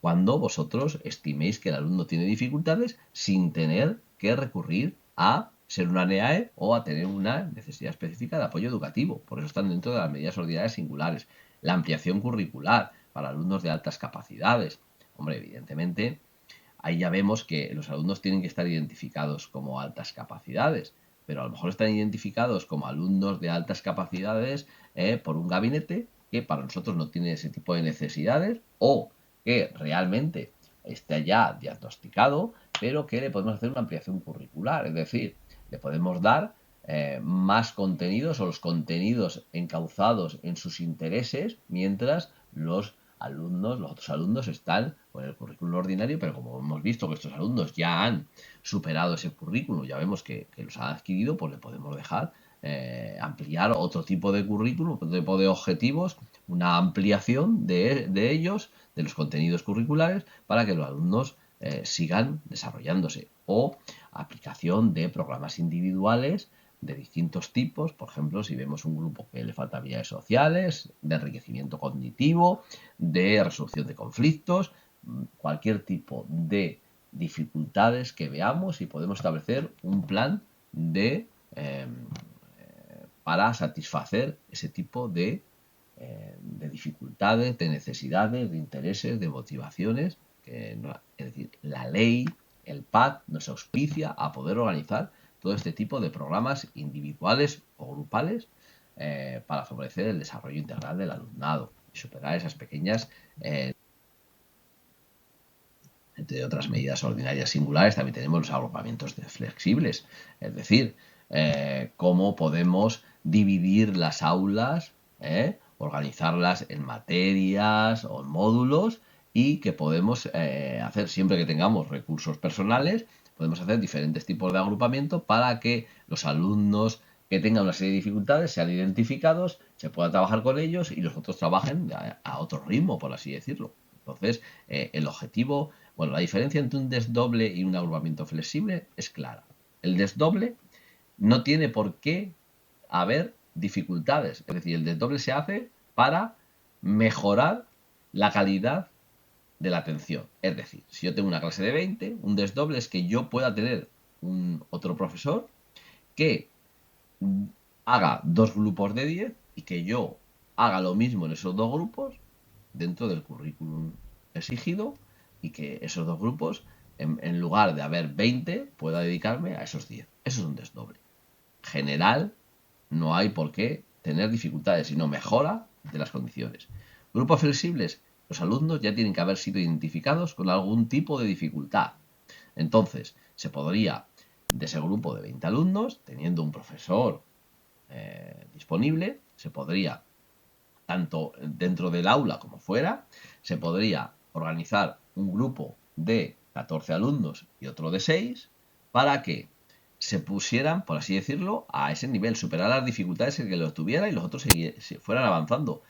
cuando vosotros estiméis que el alumno tiene dificultades sin tener que recurrir a ser una NEAE o a tener una necesidad específica de apoyo educativo. Por eso están dentro de las medidas ordinarias singulares. La ampliación curricular para alumnos de altas capacidades. Hombre, evidentemente, ahí ya vemos que los alumnos tienen que estar identificados como altas capacidades, pero a lo mejor están identificados como alumnos de altas capacidades por un gabinete que para nosotros no tiene ese tipo de necesidades o que realmente está ya diagnosticado, pero que le podemos hacer una ampliación curricular, es decir, le podemos dar más contenidos o los contenidos encauzados en sus intereses, mientras los otros alumnos están con el currículum ordinario, pero como hemos visto que estos alumnos ya han superado ese currículum, ya vemos que los han adquirido, pues le podemos dejar ampliar otro tipo de currículum, otro tipo de objetivos, una ampliación de ellos, de los contenidos curriculares, para que los alumnos sigan desarrollándose. O aplicación de programas individuales de distintos tipos, por ejemplo, si vemos un grupo que le falta habilidades sociales, de enriquecimiento cognitivo, de resolución de conflictos, cualquier tipo de dificultades que veamos y podemos establecer un plan de para satisfacer ese tipo de dificultades, de necesidades, de intereses, de motivaciones. Es decir, la ley, el PAD, nos auspicia a poder organizar todo este tipo de programas individuales o grupales para favorecer el desarrollo integral del alumnado y superar esas pequeñas, entre otras medidas ordinarias singulares, también tenemos los agrupamientos flexibles, es decir, cómo podemos dividir las aulas, organizarlas en materias o en módulos y que podemos hacer siempre que tengamos recursos personales, podemos hacer diferentes tipos de agrupamiento para que los alumnos que tengan una serie de dificultades sean identificados, se pueda trabajar con ellos y los otros trabajen a otro ritmo, por así decirlo. Entonces, el objetivo, bueno, la diferencia entre un desdoble y un agrupamiento flexible es clara. El desdoble no tiene por qué haber dificultades. Es decir, el desdoble se hace para mejorar la calidad de la atención. Es decir, si yo tengo una clase de 20, un desdoble es que yo pueda tener otro profesor que haga dos grupos de 10 y que yo haga lo mismo en esos dos grupos dentro del currículum exigido y que esos dos grupos, en lugar de haber 20, pueda dedicarme a esos 10. Eso es un desdoble. General, no hay por qué tener dificultades, sino mejora de las condiciones. Grupos flexibles, los alumnos ya tienen que haber sido identificados con algún tipo de dificultad. Entonces, se podría, de ese grupo de 20 alumnos, teniendo un profesor disponible, se podría tanto dentro del aula como fuera, se podría organizar un grupo de 14 alumnos y otro de 6 para que se pusieran, por así decirlo, a ese nivel, superar las dificultades en que lo tuviera y los otros fueran avanzando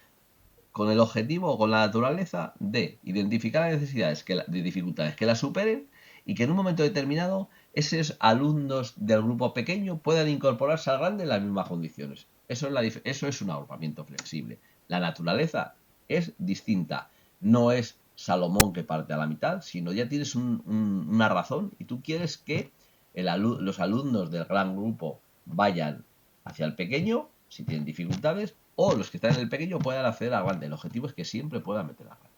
con el objetivo o con la naturaleza de identificar las necesidades de dificultades que las superen y que en un momento determinado esos alumnos del grupo pequeño puedan incorporarse al grande en las mismas condiciones. Eso es un agrupamiento flexible. La naturaleza es distinta. No es Salomón que parte a la mitad, sino ya tienes una razón y tú quieres que los alumnos del gran grupo vayan hacia el pequeño, si tienen dificultades, o los que están en el pequeño puedan acceder al grande. El objetivo es que siempre puedan meter al grande.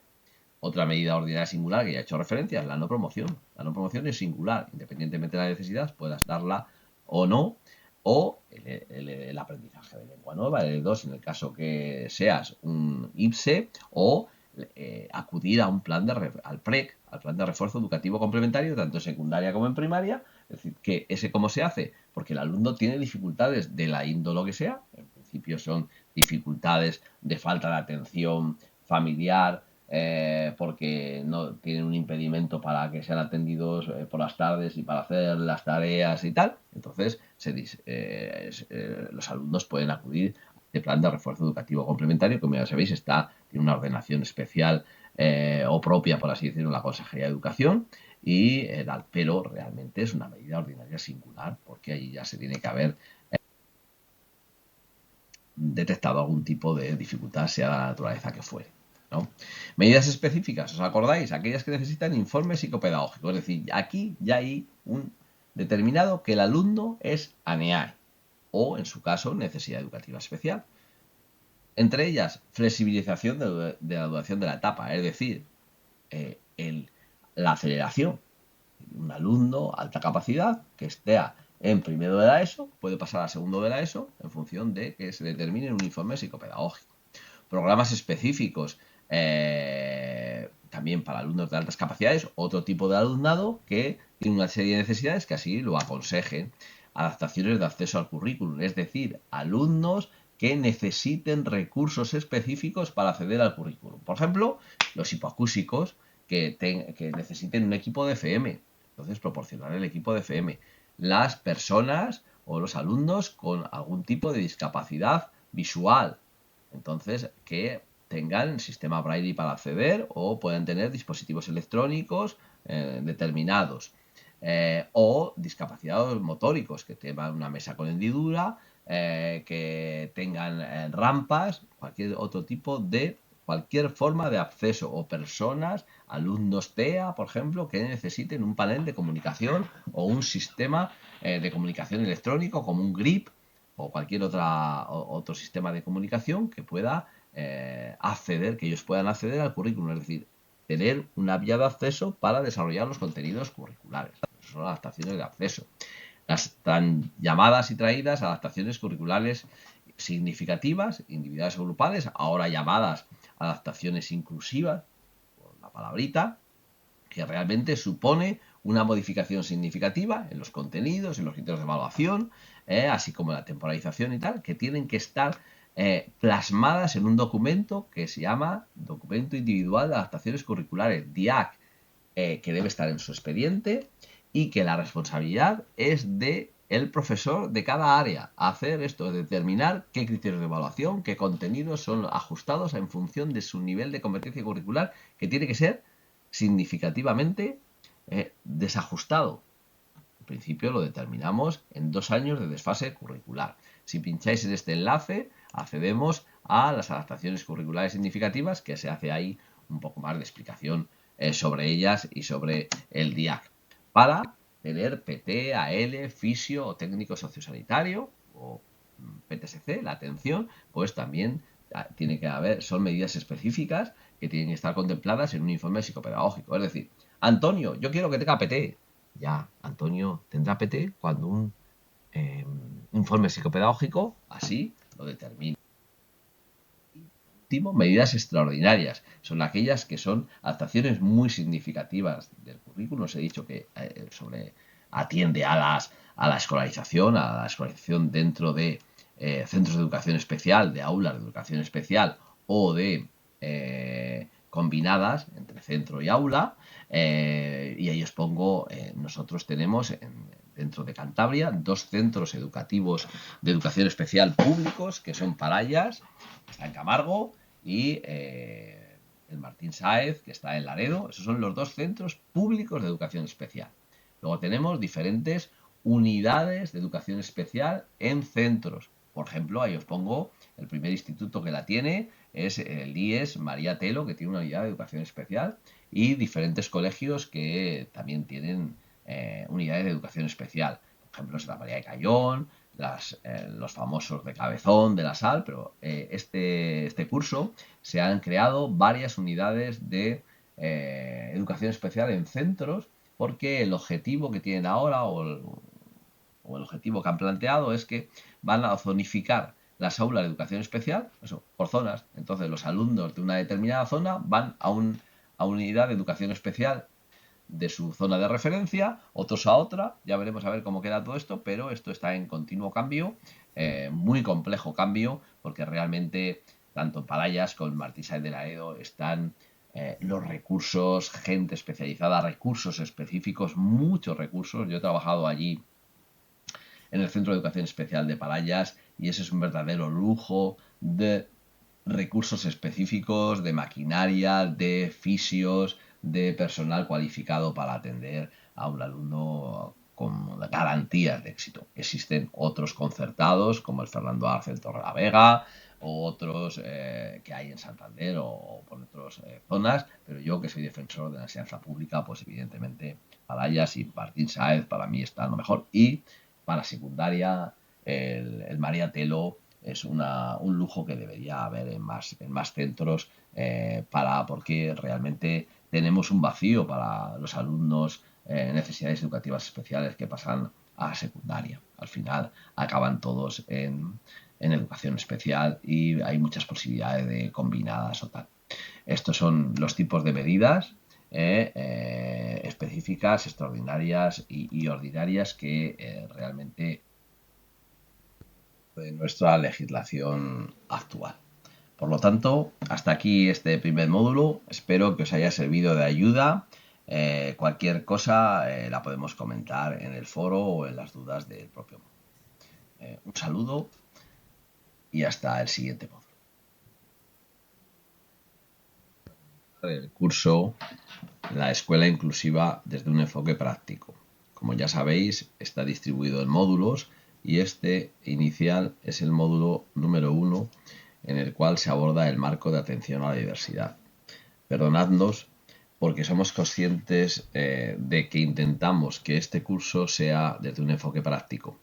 Otra medida ordinaria singular que ya he hecho referencia es la no promoción. La no promoción es singular, independientemente de la necesidad, puedas darla o no, o el aprendizaje de lengua nueva, el E2 en el caso que seas un IPSE, o acudir a un plan al PREC, al plan de refuerzo educativo complementario, tanto en secundaria como en primaria. Es decir, que ese cómo se hace, porque el alumno tiene dificultades de la índole que sea, en principio son dificultades de falta de atención familiar, porque no tienen un impedimento para que sean atendidos por las tardes y para hacer las tareas y tal. Entonces, los alumnos pueden acudir a este plan de refuerzo educativo complementario, que como ya sabéis, tiene una ordenación especial o propia, por así decirlo, en la Consejería de Educación, pero realmente es una medida ordinaria singular, porque allí ya se tiene que haber detectado algún tipo de dificultad, sea de la naturaleza que fuere, ¿no? Medidas específicas, ¿os acordáis? Aquellas que necesitan informe psicopedagógico. Es decir, aquí ya hay un determinado que el alumno es ANEAE o, en su caso, necesidad educativa especial. Entre ellas, flexibilización de la duración de la etapa, es decir, la aceleración. Un alumno alta capacidad que esté en primero de la ESO puede pasar a segundo de la ESO en función de que se determine en un informe psicopedagógico. Programas específicos también para alumnos de altas capacidades, otro tipo de alumnado que tiene una serie de necesidades que así lo aconsejen. Adaptaciones de acceso al currículum, es decir, alumnos que necesiten recursos específicos para acceder al currículum. Por ejemplo, los hipoacúsicos que necesiten un equipo de FM, entonces proporcionar el equipo de FM. Las personas o los alumnos con algún tipo de discapacidad visual, entonces que tengan el sistema Braille para acceder o puedan tener dispositivos electrónicos determinados. O discapacitados motóricos, que tengan una mesa con hendidura, que tengan rampas, cualquier forma de acceso, o personas, alumnos TEA, por ejemplo, que necesiten un panel de comunicación o un sistema de comunicación electrónico como un GRIP o cualquier otro sistema de comunicación que pueda que ellos puedan acceder al currículum, es decir, tener una vía de acceso para desarrollar los contenidos curriculares. Son adaptaciones de acceso. Las tan llamadas y traídas adaptaciones curriculares significativas, individuales o grupales, ahora llamadas adaptaciones inclusivas, por la palabrita, que realmente supone una modificación significativa en los contenidos, en los criterios de evaluación, así como la temporalización y tal, que tienen que estar plasmadas en un documento que se llama Documento Individual de Adaptaciones Curriculares, DIAC, que debe estar en su expediente y que la responsabilidad es de el profesor de cada área hacer esto, determinar qué criterios de evaluación, qué contenidos son ajustados en función de su nivel de competencia curricular, que tiene que ser significativamente desajustado. En principio lo determinamos en 2 años de desfase curricular. Si pincháis en este enlace, accedemos a las adaptaciones curriculares significativas, que se hace ahí un poco más de explicación sobre ellas y sobre el DIAC, para tener PT, AL, fisio o técnico sociosanitario o PTSC, la atención, pues también tiene que haber, son medidas específicas que tienen que estar contempladas en un informe psicopedagógico. Es decir, Antonio, yo quiero que tenga PT. Ya, Antonio tendrá PT cuando un informe psicopedagógico así lo determine. Medidas extraordinarias son aquellas que son adaptaciones muy significativas del currículum. Os he dicho que atiende a la escolarización dentro de centros de educación especial, de aulas de educación especial o de combinadas entre centro y aula. Y ahí os pongo, nosotros tenemos dentro de Cantabria 2 centros educativos de educación especial públicos, que son Parayas, que está en Camargo, y el Martín Sáez, que está en Laredo. Esos son los 2 centros públicos de educación especial. Luego tenemos diferentes unidades de educación especial en centros. Por ejemplo, ahí os pongo el primer instituto que la tiene, es el IES María Telo, que tiene una unidad de educación especial, y diferentes colegios que también tienen unidades de educación especial. Por ejemplo, Santa María de Cayón, los famosos de Cabezón, de La Sal, pero este curso se han creado varias unidades de educación especial en centros, porque el objetivo que tienen ahora o el objetivo que han planteado es que van a zonificar las aulas de educación especial, eso, por zonas. Entonces los alumnos de una determinada zona van a una unidad de educación especial de su zona de referencia, otros a otra, ya veremos a ver cómo queda todo esto, pero esto está en continuo cambio, muy complejo cambio, porque realmente tanto Parayas como Martí Sáenz de Laredo están los recursos, gente especializada, recursos específicos, muchos recursos. Yo he trabajado allí en el Centro de Educación Especial de Parayas y ese es un verdadero lujo de recursos específicos, de maquinaria, de fisios, de personal cualificado para atender a un alumno con garantías de éxito. Existen otros concertados, como el Fernando Arce en Torrelavega, o otros que hay en Santander o por otras zonas, pero yo que soy defensor de la enseñanza pública, pues evidentemente Parayas y Martín Sáenz para mí están lo mejor. Y para secundaria, el María Telo es un lujo que debería haber en más centros porque realmente tenemos un vacío para los alumnos necesidades educativas especiales que pasan a secundaria. Al final acaban todos en educación especial y hay muchas posibilidades de combinadas o tal. Estos son los tipos de medidas específicas, extraordinarias y ordinarias que realmente de nuestra legislación actual. Por lo tanto, hasta aquí este primer módulo. Espero que os haya servido de ayuda. Cualquier cosa la podemos comentar en el foro o en las dudas del propio módulo. Un saludo y hasta el siguiente módulo. El curso La Escuela Inclusiva desde un enfoque práctico. Como ya sabéis, está distribuido en módulos y este inicial es el módulo número 1 en el cual se aborda el marco de atención a la diversidad. Perdonadnos porque somos conscientes de que intentamos que este curso sea desde un enfoque práctico,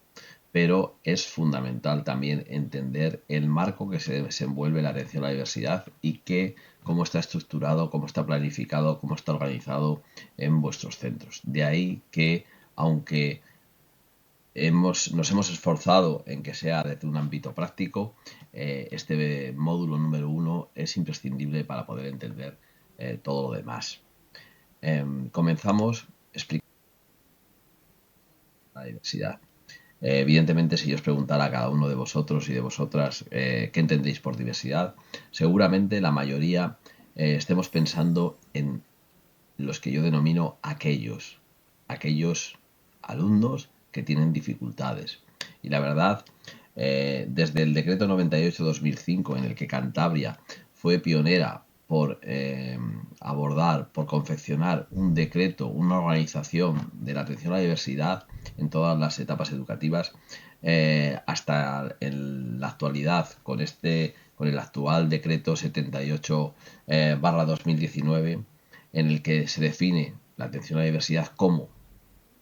pero es fundamental también entender el marco que se desenvuelve la atención a la diversidad y cómo está estructurado, cómo está planificado, cómo está organizado en vuestros centros. De ahí que, aunque nos hemos esforzado en que sea desde un ámbito práctico, este módulo número 1 es imprescindible para poder entender todo lo demás. Comenzamos explicando la diversidad. Evidentemente, si yo os preguntara a cada uno de vosotros y de vosotras qué entendéis por diversidad, seguramente la mayoría estemos pensando en los que yo denomino aquellos alumnos que tienen dificultades. Y la verdad, desde el decreto 98-2005, en el que Cantabria fue pionera por abordar, por confeccionar un decreto, una organización de la atención a la diversidad en todas las etapas educativas, hasta en la actualidad con el actual decreto 78/2019, en el que se define la atención a la diversidad como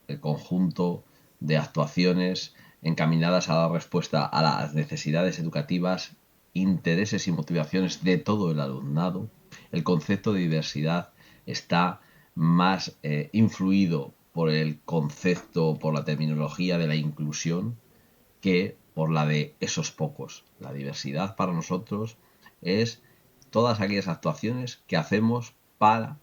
el conjunto de actuaciones encaminadas a dar respuesta a las necesidades educativas, intereses y motivaciones de todo el alumnado. El concepto de diversidad está más influido por el concepto, por la terminología de la inclusión, que por la de esos pocos. La diversidad para nosotros es todas aquellas actuaciones que hacemos para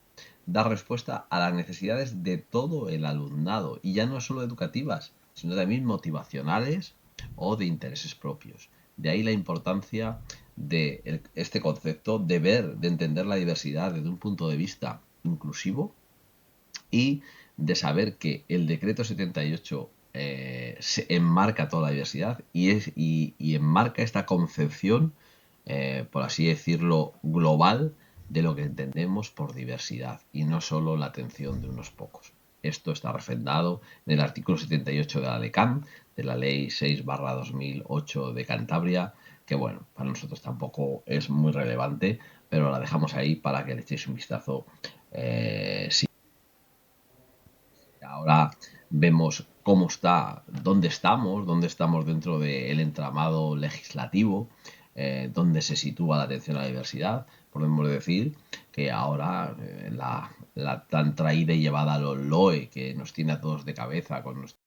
dar respuesta a las necesidades de todo el alumnado, y ya no solo educativas, sino también motivacionales o de intereses propios. De ahí la importancia de este concepto, de ver, de entender la diversidad desde un punto de vista inclusivo y de saber que el decreto 78 se enmarca toda la diversidad y enmarca esta concepción, por así decirlo, global de lo que entendemos por diversidad y no solo la atención de unos pocos. Esto está refrendado en el artículo 78 de la LECAM, de la Ley 6/2008 de Cantabria, que bueno, para nosotros tampoco es muy relevante, pero la dejamos ahí para que le echéis un vistazo. Si ahora vemos cómo está, dónde estamos dentro del entramado legislativo, dónde se sitúa la atención a la diversidad. Podemos decir que ahora la tan traída y llevada a los LOE, que nos tiene a todos de cabeza con